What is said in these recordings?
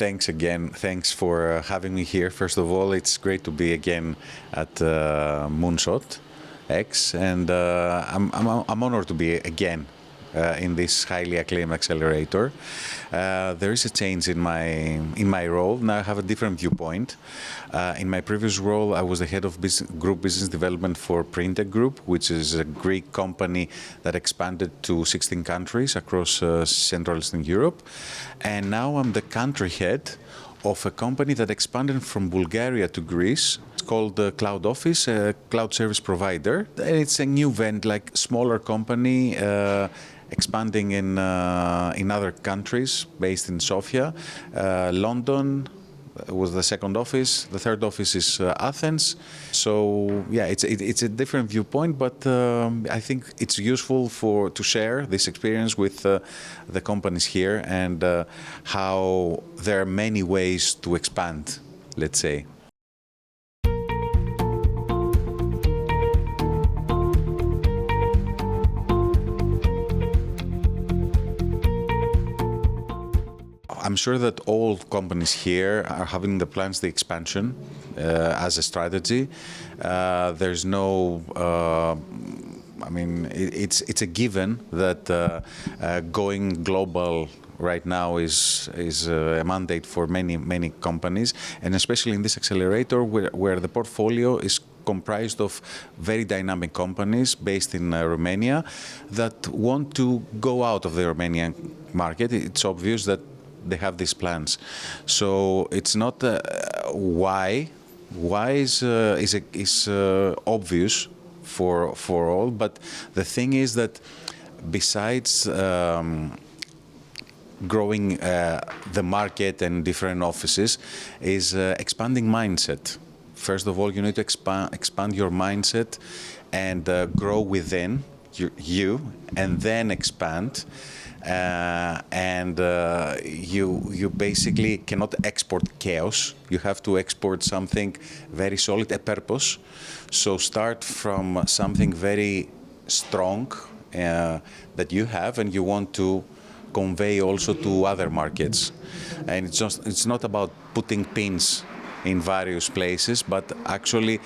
Thanks again. Thanks for having me here. First of all, it's great to be again at MoonShotX, and I'm honored to be again in this highly acclaimed accelerator. There is a change in my role. Now I have a different viewpoint. In my previous role, I was the head of group business development for Printech Group, which is a Greek company that expanded to 16 countries across Central Eastern Europe. And now I'm the country head of a company that expanded from Bulgaria to Greece. It's called Cloud Office, a cloud service provider. And it's a new like smaller company expanding in other countries, based in Sofia. London was the second office. The third office is Athens. So yeah, it's a different viewpoint, but I think it's useful to share this experience with the companies here and how there are many ways to expand, let's say. I'm sure that all companies here are having the plans, the expansion as a strategy. There's no, I mean, it's a given that going global right now is a mandate for many companies, and especially in this accelerator where the portfolio is comprised of very dynamic companies based in Romania that want to go out of the Romanian market. It's obvious that they have these plans, so it's not why is obvious for all. But the thing is that besides growing the market and different offices, is expanding mindset. First of all, you need to expand your mindset and grow within you, and then expand. You basically cannot export chaos. You have to export something very solid, a purpose. So start from something very strong that you have and you want to convey also to other markets. And it's not about putting pins in various places, but actually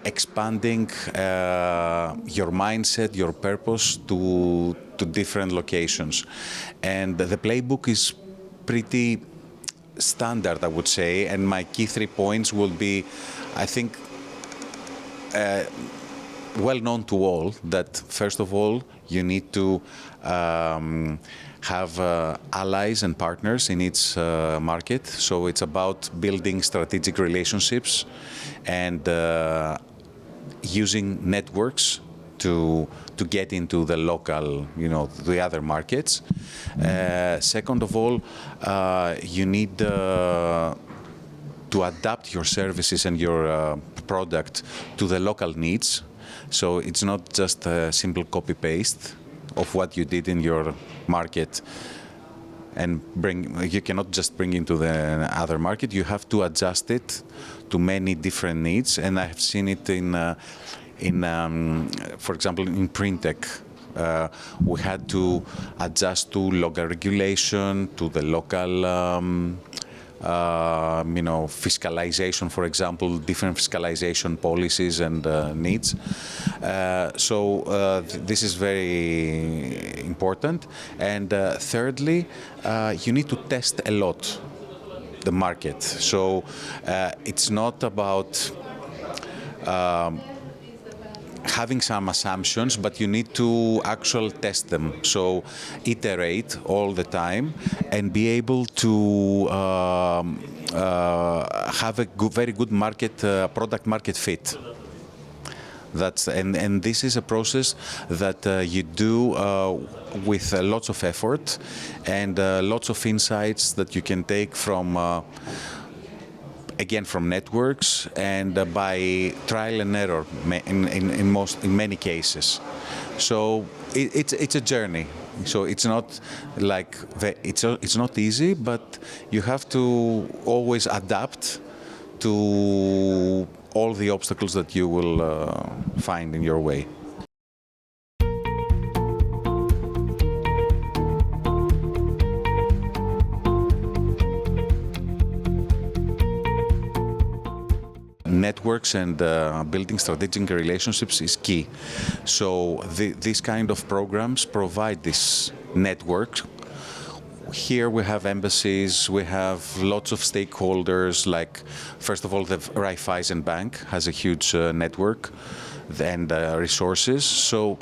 expanding your mindset, your purpose to different locations. And the playbook is pretty standard, I would say, and my key 3 points will be, I think, well known to all, that first of all, you need to have allies and partners in each market. So it's about building strategic relationships and using networks to get into the local, the other markets. Second of all, you need to adapt your services and your product to the local needs. So it's not just a simple copy-paste of what you did in your market and you cannot just bring into the other market. You have to adjust it to many different needs. And I have seen it for example, in Printech. We had to adjust to local regulation, to the local fiscalization, for example, different fiscalization policies and needs. This is very important. And thirdly, you need to test a lot the market. So it's not about having some assumptions, but you need to actually test them. So iterate all the time and be able to have a very good product market fit. And this is a process that you do with lots of effort and lots of insights that you can take from again from networks and by trial and error in many cases. So it's a journey. So it's not like it's not easy, but you have to always adapt to all the obstacles that you will find in your way. networks and building strategic relationships is key. So these kind of programs provide this network. Here we have embassies, we have lots of stakeholders, like, first of all, the Raiffeisen Bank has a huge network and resources. So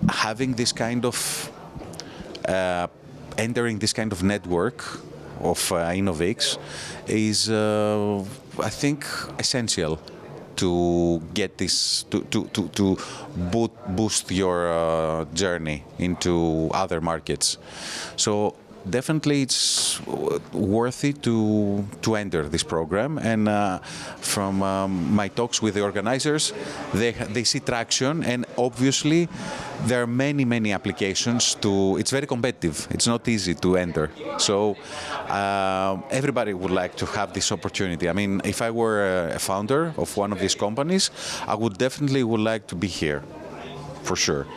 having this kind of, entering this kind of network of Innovex is, I think, essential to get this, to boost your journey into other markets. So definitely it's worthy to enter this program, and from my talks with the organizers, they see traction, and obviously there are many applications to. It's very competitive. It's not easy to enter. So everybody would like to have this opportunity. I mean, if I were a founder of one of these companies, I would definitely would like to be here, for sure.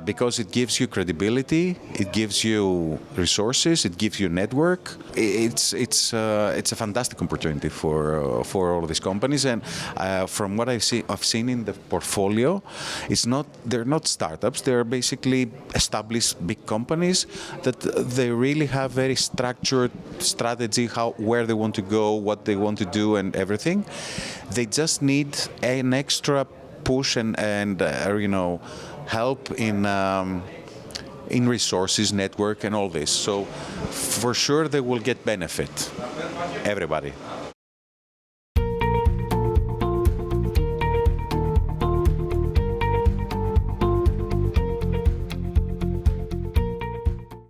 Because it gives you credibility, it gives you resources, it gives you network. It's a fantastic opportunity for all of these companies. And from what I've seen in the portfolio, they're not startups. They're basically established big companies that they really have very structured strategy, where they want to go, what they want to do, and everything. They just need an extra push and help in resources, network, and all this. So for sure they will get benefit, everybody.